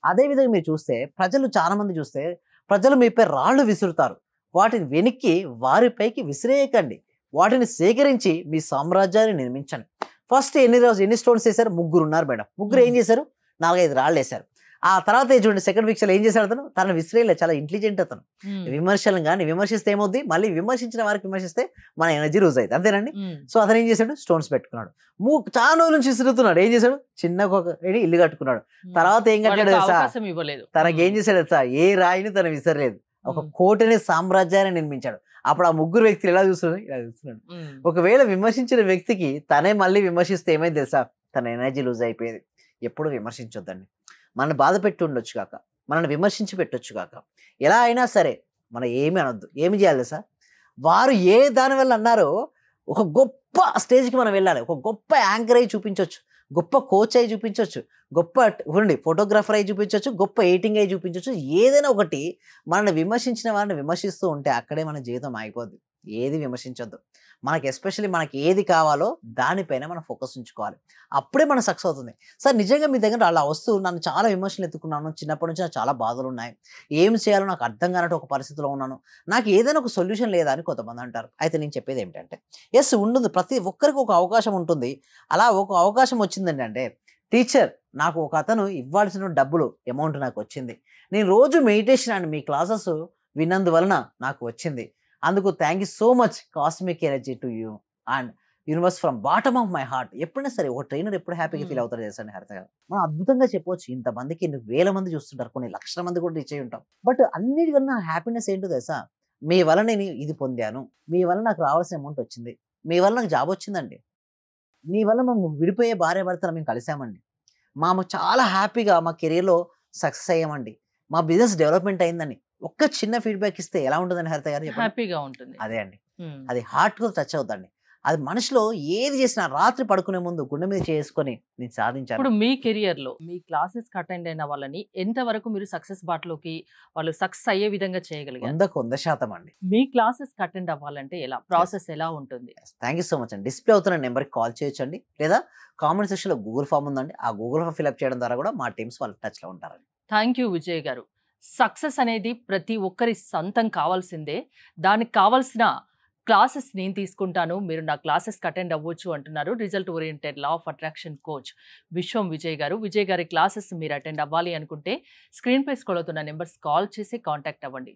అదే విధంగా మీరు చూస్తే ప్రజలు చాలా మంది చూస్తే ప్రజలు మీపై రాళ్ళు విసురుతారు. వాటిని వెనక్కి వారిపైకి విసిరేయకండి. వాటిని సేకరించి మీ సామ్రాజ్యాన్ని నిర్మించండి. ఫస్ట్ ఎన్ని స్టోన్స్ ఏసారు? ముగ్గురున్నారు మేడం. ముగ్గురు ఏం హ్మ్. చేశారు? 4, 5 రాళ్ళేశారు. ఆ తర్వాత చూడండి సెకండ్ పిక్చర్‌లో ఏం చేశాడు అతను? తనను విసిరేయలే. చాలా ఇంటెలిజెంట్ అతను. హ్మ్. విమర్శలను గాని విమర్శిస్తే ఏమవుద్ది? మళ్ళీ విమర్శించిన వారికి విమర్శిస్తే మన ఎనర్జీ లూజ్ అయిద్ది. అంతేనండి? హ్మ్. సో, అతను ఏం చేశాడు? స్టోన్స్ పెట్టుకున్నాడు. చాలా రోజుల నుంచి విసురుతున్నాడు. ఏం చేశాడు? చిన్నగా ఒక ఇల్లు కట్టుకున్నాడు. హ్మ్. తర్వాత ఏం కట్టాడు వాళ్ళకి తెలుసా? అవకాశం ఇవ్వలేదు. తనకేం చేశాడు తెలుసా? ఏ రాయిని తను విసరలేదు. ఒక హ్మ్. కోటని సామ్రాజ్యాన్ని నిర్మించాడు. అప్పుడు ఆ ముగ్గురు వ్యక్తులు ఎలా చూస్తున్నారు? ఇలా చూస్తున్నాడు. హ్మ్. ఒకవేళ విమర్శించిన వ్యక్తికి తనే మళ్ళీ విమర్శిస్తే ఏమైంది తెలుసా? తన ఎనర్జీ లూజ్ అయిపోయేది. ఎప్పుడు విమర్శించొద్దండి. మనల్ని బాధ పెట్టి ఉండొచ్చు గాక, మనల్ని విమర్శించి పెట్టొచ్చు గాక, ఎలా అయినా సరే మనం ఏమి అనొద్దు. ఏమి చేయాలి తెలుసా? వారు ఏ దాని వల్ల అన్నారో ఒక గొప్ప స్టేజ్‌కి మనం వెళ్ళాలి. ఒక గొప్ప యాంకర్ అయ్యి చూపించొచ్చు. గొప్ప కోచ్ అయ్యి చూపించొచ్చు. గొప్ప చూడండి ఫోటోగ్రాఫర్ అయ్యి చూపించొచ్చు. గొప్ప ఎడిటింగ్ అయ్యి చూపించొచ్చు. ఏదైనా ఒకటి మనల్ని విమర్శించిన వారిని విమర్శిస్తూ ఉంటే అక్కడే మన జీవితం ఆగిపోద్ది. ఏది విమర్శించొద్దు. మనకి ఎస్పెషల్లీ మనకి ఏది కావాలో దానిపైన మనం ఫోకస్ ఉంచుకోవాలి. అప్పుడే మనం సక్సెస్ అవుతుంది. సార్ నిజంగా మీ దగ్గర అలా వస్తూ నన్ను చాలా విమర్శలు ఎత్తుకున్నాను. చిన్నప్పటి నుంచి నాకు చాలా బాధలున్నాయి. ఏం చేయాలో నాకు అర్థం కానట్టు ఒక పరిస్థితిలో ఉన్నాను. నాకు ఏదైనా ఒక సొల్యూషన్ లేదా అని కొంతమంది అంటారు. అయితే నేను చెప్పేది ఏమిటంటే యెస్ ఉంటుంది. ప్రతి ఒక్కరికి ఒక అవకాశం ఉంటుంది. అలా ఒక అవకాశం వచ్చిందండి అంటే టీచర్ నాకు ఒక అతను ఇవ్వాల్సిన డబ్బులు అమౌంట్ నాకొచ్చింది. నేను రోజు మెడిటేషన్ అండ్ మీ క్లాసెస్ విన్నందువలన నాకు వచ్చింది. అందుకు thank you so much cosmic energy to you and universe from bottom of my heart. ఎప్పుడైనా సరే ఒక ట్రైనర్ ఎప్పుడు హ్యాపీగా హ్మ్. ఫీల్ అవుతారో తెలుసా అండి హరిత గారు? మనం అద్భుతంగా చెప్పొచ్చు. ఇంతమందికి ఎన్ని వేల మంది చూస్తుంటారు. కొన్ని లక్షల మంది కూడా రీచ్ అయ్యి ఉంటాం. బట్ అన్నిటికన్నా హ్యాపీనెస్ ఏంటో తెలుసా? మీ వల్ల నేను ఇది పొందాను. మీ వల్ల నాకు రావాల్సిన అమౌంట్ వచ్చింది. మీ వల్ల నాకు జాబ్ వచ్చిందండి. మీ వల్ల మేము విడిపోయే భార్యాభర్తలు మేము కలిసామండి. చాలా హ్యాపీగా మా కెరియర్‌లో సక్సెస్ అయ్యామండి. మా బిజినెస్ డెవలప్‌మెంట్ అయిందని. ఒక్క చిన్న ఫీడ్‌బ్యాక్ ఇస్తే ఎలా ఉంటదండి హరిత గారు చెప్పండి? హ్యాపీగా ఉంటుంది. అదే అండి. హ్మ్. అది హార్ట్‌కు టచ్ అవుద్దండి. అది మనిషిలో ఏది చేసినా రాత్రి పడుకునే ముందు గుండె మీద చేసుకొని నేను సాధించాను. ఇప్పుడు మీ కెరియర్‌లో మీ క్లాసెస్‌కి అటెండ్ అయిన వాళ్ళని ఎంత వరకు మీరు సక్సెస్ బాటలోకి వాళ్ళు సక్సెస్ అయ్యే విధంగా చేయగలిగారు? 100కు 100% అండి. మీ క్లాసెస్‌కి అటెండ్ అవ్వాలంటే ఎలా? యెస్. ప్రాసెస్ ఎలా ఉంటుంది? Yes. Thank you so much అండి. డిస్‌ప్లే అవుతున్న నంబర్‌కి కాల్ చేయొచ్చండి. లేదా కామెంట్ సెక్షన్‌లో గూగుల్ ఫార్మ్ ఉందండి. ఆ గూగుల్ ఫార్మ్ ఫిల్ అప్ చేయడం ద్వారా కూడా మా టీమ్స్ వాళ్ళ టచ్‌లో ఉంటారండి. థాంక్ యూ విజయ్ గారు. సక్సెస్ అనేది ప్రతి ఒక్కరి సొంతం కావాల్సిందే. దానికి కావాల్సిన క్లాసెస్ నేను తీసుకుంటాను. మీరు నా క్లాసెస్‌కి అటెండ్ అవ్వచ్చు అంటున్నారు. Result oriented law of attraction coach విశ్వం విజయ్ గారు. విజయ్ గారి క్లాసెస్ మీరు అటెండ్ అవ్వాలి అనుకుంటే స్క్రీన్‌పై స్క్రోల్ అవుతున్న నంబర్స్ కాల్ చేసి కాంటాక్ట్ అవ్వండి.